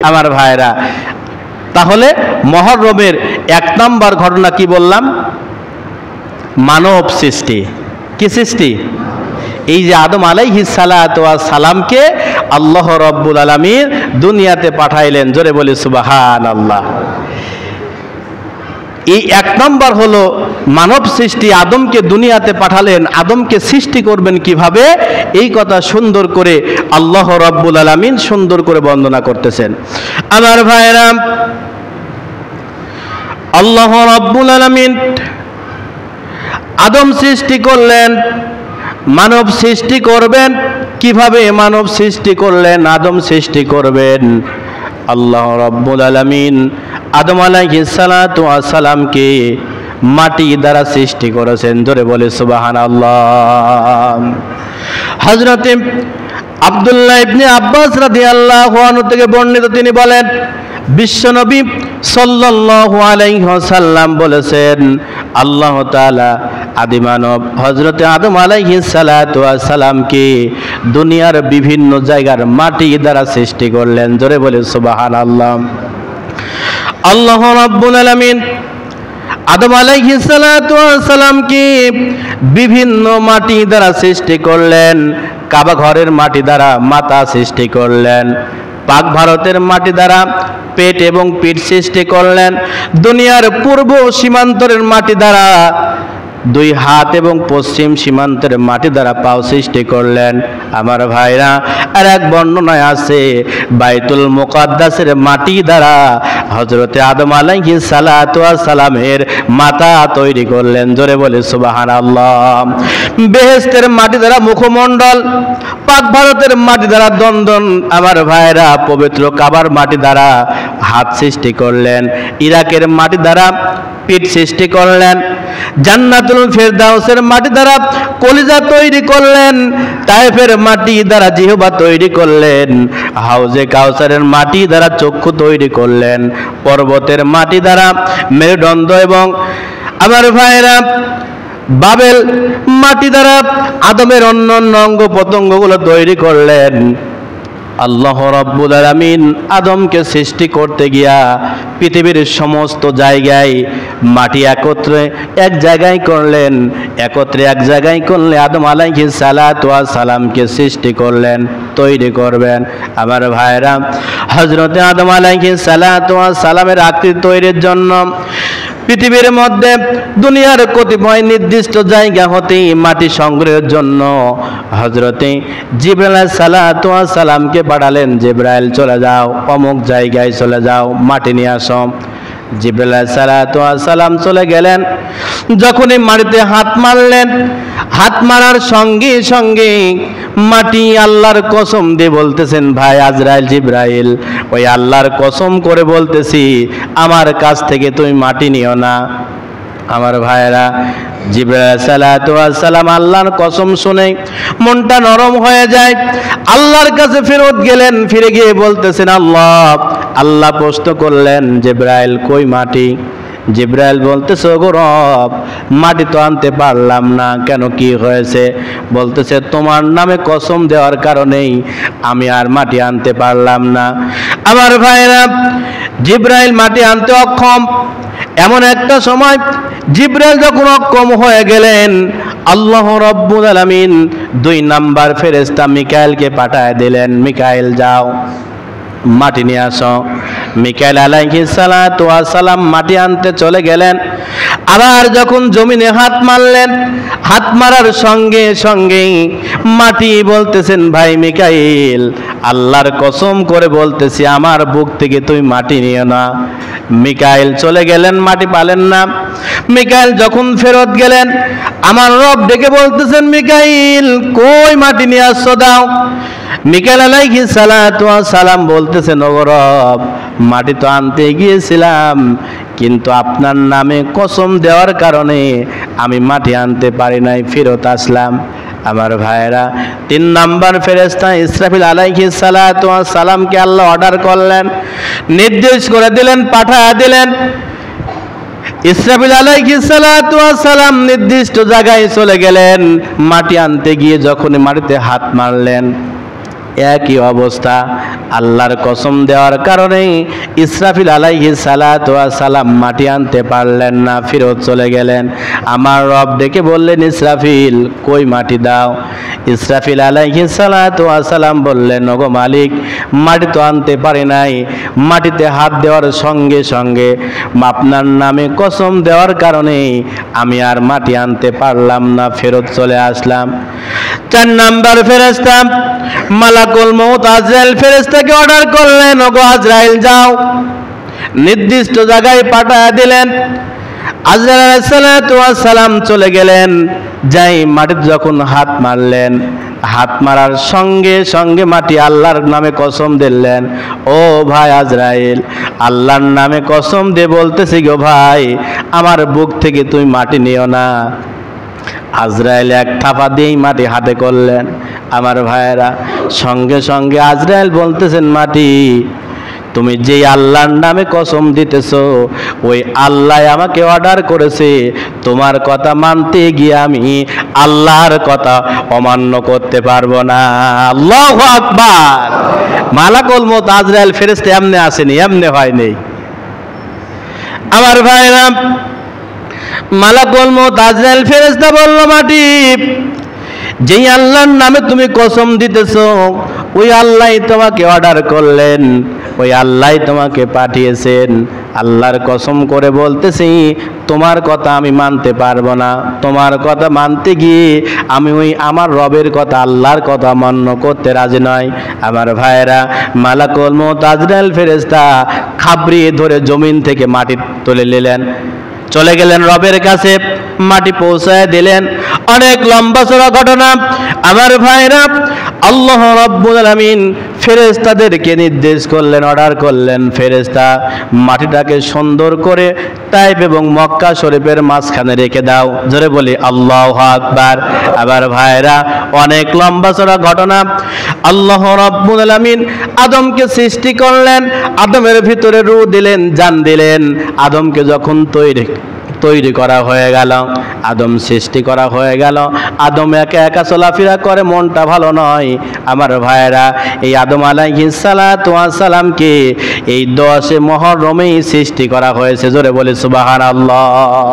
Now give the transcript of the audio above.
আমার ভাইরা, তাহলে মুহররমের ১ নম্বর ঘটনা কি বললাম? মানব সৃষ্টি। কি সৃষ্টি? এই যে আদম আলাইহিস সালাতু ওয়াস সালামকে আল্লাহ রাব্বুল আলামিন দুনিয়াতে পাঠাইলেন, জোরে বলি সুবহানাল্লাহ। এই ১ নম্বর হলো মানব সৃষ্টি। আদমকে দুনিয়াতে পাঠালেন, আদমকে সৃষ্টি করবেন কিভাবে, এই কথা সুন্দর করে আল্লাহ রাব্বুল আলামিন সুন্দর করে বর্ণনা করতেছেন। আমার ভাইরা, আল্লাহ রাব্বুল আলামিন আদম সৃষ্টি করলেন, মানব সৃষ্টি করবেন কিভাবে, মানব সৃষ্টি করলেন, আদম সৃষ্টি করবেন। আল্লাহ রাব্বুল আলামিন আদম আলাইহিস সালাতু ওয়াস সালামকে মাটি দ্বারা সৃষ্টি করেছেন, ধরে বলে সুবহানাল্লাহ। হযরতে আব্দুল্লাহ ইবনে আব্বাস রাদিয়াল্লাহু আনহু থেকে বর্ণিত, তিনি বলেন বিশ্বনবী সাল্লাল্লাহু আলাইহি ওয়াসাল্লাম বলেছেন, আল্লাহ তাআলা আদিমানব হযরতে আদম আলাইহিস সালাতু ওয়াস সালামকে দুনিয়ার বিভিন্ন জায়গার মাটি দ্বারা সৃষ্টি করলেন, জোরে বলে সুবহানাল্লাহ। আল্লাহ রাব্বুল আলামিন আদম আলাইহিস সালাতু ওয়াস সালামকে বিভিন্ন মাটি দ্বারা সৃষ্টি করলেন। কাবা ঘরের মাটি দ্বারা মাথা সৃষ্টি করলেন, পাক ভারতের মাটি দ্বারা পেট এবং পিঠ সৃষ্টি করলেন, দুনিয়ার পূর্ব সীমান্তের মাটি দ্বারা 2 হাত এবং পশ্চিম সীমান্তের মাটি দ্বারা পাও সৃষ্টি করলেন। আমার ভাইরা, আর এক বর্ণনায় আছে বাইতুল মুকাদ্দাসের মাটি দ্বারা হযরতে আদম আলাইহিস সালাতু ওয়াস সালামের মাথা তৈরি করলেন, জোরে বলে সুবহানাল্লাহ। বেহেশতের মাটি দ্বারা মুখমণ্ডল, পাক ভারতের মাটি দ্বারা দন্দন, আমার ভাইরা পবিত্র কাবার মাটি দ্বারা হাত সৃষ্টি করলেন, ইরাকের মাটি দ্বারা পিঠ সৃষ্টি করলেন, জান্নাতুল ফেরদাউসের মাটি দ্বারা কলিজা তৈরি করলেন, তায়েফের মাটি দ্বারা জিহবা তৈরি করলেন, হাউজে কাউসারের মাটি দ্বারা চক্ষু তৈরি করলেন, পর্বতের মাটি দ্বারা মেরুদণ্ড এবং আমার ভাইরা বাবেল মাটি দ্বারা আদমের অন্যান্য অঙ্গ প্রত্যঙ্গগুলো তৈরি করলেন। আল্লাহ রাব্বুল আলামিন আদমকে সৃষ্টি করতে গিয়া পৃথিবীর সমস্ত জায়গায় মাটি একত্রে এক জায়গায় করলেন, একত্রে এক জায়গায় করলে আদম আলাইহিস সালাতু ওয়াস সালামকে সৃষ্টি করলেন, তৈরি করবেন। আমার ভাইরা, হযরতে আদম আলাইহিস সালাতু ওয়াস সালামের আকৃতি তৈরির জন্য পৃথিবীর মধ্যে দুনিয়ার কতিপয় নির্দিষ্ট জায়গা হতে মাটি সংগ্রহের জন্য হযরতে জিবরাইল আলাইহিস সালাতু ওয়াস সালামকে পাঠালেন, জিবরাইল চলে যাও, অমুক জায়গায় চলে যাও, মাটি নিয়ে আসো। জিবরাইল আলাইহিস সালাতু ওয়াস সালাম চলে গেলেন। যখনই মাটিতে হাত মারলেন, হাত মারার সঙ্গে সঙ্গে মাটি আল্লাহর কসম দিয়ে বলতেছেন, ভাই আজরাইল জিবরাইল, ওই আল্লাহর কসম করে বলতেছি আমার কাছ থেকে তুমি মাটি নিও না। আমার ভাইয়েরা, জিবরাইল আলাইহিস সালাতু ওয়াস সালাম আল্লাহর কসম শুনে মনটা নরম হয়ে যায়, আল্লাহর কাছে ফেরত গেলেন। ফিরে গিয়ে বলতেছেন আল্লাহ, আল্লাহ প্রশ্ন করলেন জিবরাইল কই মাটি? জিবরাইল বলতেছে, ওগো রব, মাটি তো আনতে পারলাম না। কেন, কি হয়েছে? বলতেছে, তোমার নামে কসম দেওয়ার কারণেই আমি আর মাটি আনতে পারলাম না। আমার ভাইরা, জিবরাইল মাটি আনতে অক্ষম। এমন একটা সময় জিবরাইল যখন অক্ষম হয়ে গেলেন, আল্লাহ রাব্বুল আলামিন 2 নাম্বার ফেরেশতা মিকাইলকে পাঠায় দিলেন, মিকাইল যাও মাটি নিয়ে আসো। মিকাইল আলাইহিস সালাতু ওয়াস সালাম মাটি আনতে চলে গেলেন। আবার যখন জমিনে হাত মারলেন, হাত মারার সঙ্গে সঙ্গে মাটি বলতেছেন, ভাই মিকাইল, আল্লাহর কসম করে বলতেছি আমার বুক থেকে তুমি মাটি নিও না। মিকাইল চলে গেলেন, মাটি পালেন না। মিকাইল যখন ফেরত গেলেন, আমার রব ডেকে বলতেছেন, মিকাইল কই মাটি নিয়ে আসছো, দাও। মিকাইল আলাইহিস সালাতু ওয়াস সালাম বলতেছেন, ওগো রব, মাটি তো আনতে গিয়েছিলাম, কিন্তু আপনার নামে কসম দেওয়ার কারণে আমি মাটি আনতে পারি নাই, ফেরত আসলাম। আমার ভাইয়েরা, 3 নাম্বার ফেরেশতা ইসরাফিল আলাইহিস সালাতু ওয়াস সালামকে আল্লাহ অর্ডার করলেন, নির্দেশ করে দিলেন, পাঠিয়ে দিলেন। ইসরাফিল আলাইহিস সালাতু ওয়াস সালাম নির্দিষ্ট জায়গায় চলে গেলেন। মাটি আনতে গিয়ে যখন মাটিতে হাত মারলেন, একই অবস্থা। আল্লাহর কসম দেওয়ার কারণে ইসরাফিল আলাইহিস সালাতু ওয়াস সালাম মাটি আনতে পারলেন না, ফেরত চলে গেলেন। আমার রব ডেকে বললেন, ইসরাফিল কই মাটি দাও। ইসরাফিল আলাইহিস সালাতু ওয়াস সালাম বললেন, ওগো মালিক, মাটি তো আনতে পারি নাই। মাটিতে হাত দেওয়ার সঙ্গে সঙ্গে আপনার নামে কসম দেওয়ার কারণে আমি আর মাটি আনতে পারলাম না, ফেরত চলে আসলাম। 4 নাম্বার ফেরেশতা মালাকুল মউত আজরাইল ফেরেশতাকে অর্ডার করলেন, ওগো আজরাইল যাও। নির্দিষ্ট জায়গায় পাঠিয়ে দিলেন। আজরাইল আলাইহিস সালাতু ওয়াস সালাম চলে গেলেন। যাই মাটিতে যখন হাত মারলেন, হাত মারার সঙ্গে সঙ্গে মাটি আল্লাহর নামে কসম দিলেন, ও ভাই আজরাইল, আল্লাহর নামে কসম দিয়ে বলতেছি গো ভাই, আমার বুক থেকে তুমি মাটি নিও না। আজরাইল এক থাপা দিয়েই মাটি হাতে করলেন। আমার ভাইয়েরা, সঙ্গে সঙ্গে আজরাইল বলতেছেন, মাটি তুমি যেই আল্লাহর নামে কসম দিতেছো, ওই আল্লাহ আমাকে অর্ডার করেছে তোমার কথা মানতে গিয়ে আমি আল্লাহর কথা অমান্য করতে পারবো না। আল্লাহু আকবার। মালাকুল মউত আজরাইল ফেরেশতা এমনি আসেনি, এমনি হয়নি। আমার ভাইরা, মালাকুল মউত আজরাইল ফেরেশতা বলল, মাটি যেই আল্লাহর নামে তুমি কসম দিতেছো, ওই আল্লাহ তোমাকে অর্ডার করলেন, ওই আল্লাহ তোমাকে পাঠিয়েছেন। আল্লাহর কসম করে বলতেছি, তোমার কথা আমি মানতে পারবো না। তোমার কথা মানতে গিয়ে আমি ওই আমার রবের কথা, আল্লাহর কথা মান্য করতে রাজি নয়। আমার ভাইয়েরা, মালাকুল মউত আজরাইল ফেরেশতা খাবড়িয়ে ধরে জমিন থেকে মাটি তুলে নিলেন, চলে গেলেন রবের কাছে, মাটি পৌঁছায় দিলেন। অনেক লম্বা চড়া ঘটনা। আমার ভাইরা, আল্লাহ রাব্বুল আলামিন ফেরেশতাদেরকে নির্দেশ করলেন, অর্ডার করলেন, ফেরেশতা মাটিটাকে সুন্দর করে তাইফ এবং মক্কা শরীফের মাঝখানে রেখে দাও। জোরে বলি আল্লাহু আকবার। আবার ভাইরা, অনেক লম্বা চড়া ঘটনা। আল্লাহ রাব্বুল আলামিন আদমকে সৃষ্টি করলেন, আদমের ভিতরে রূহ দিলেন, জান দিলেন। আদমকে যখন তৈরি করা হয়ে গেল, আদম সৃষ্টি করা হয়ে গেল, আদম একা একা চলাফেরা করে, মনটা ভালো নয়। আমার ভাইয়েরা, এই আদম আলাইহিস সালাতু ওয়াস সালামকে এই 10 মুহররমেই সৃষ্টি করা হয়েছে। জোরে বলে সুবহানাল্লাহ।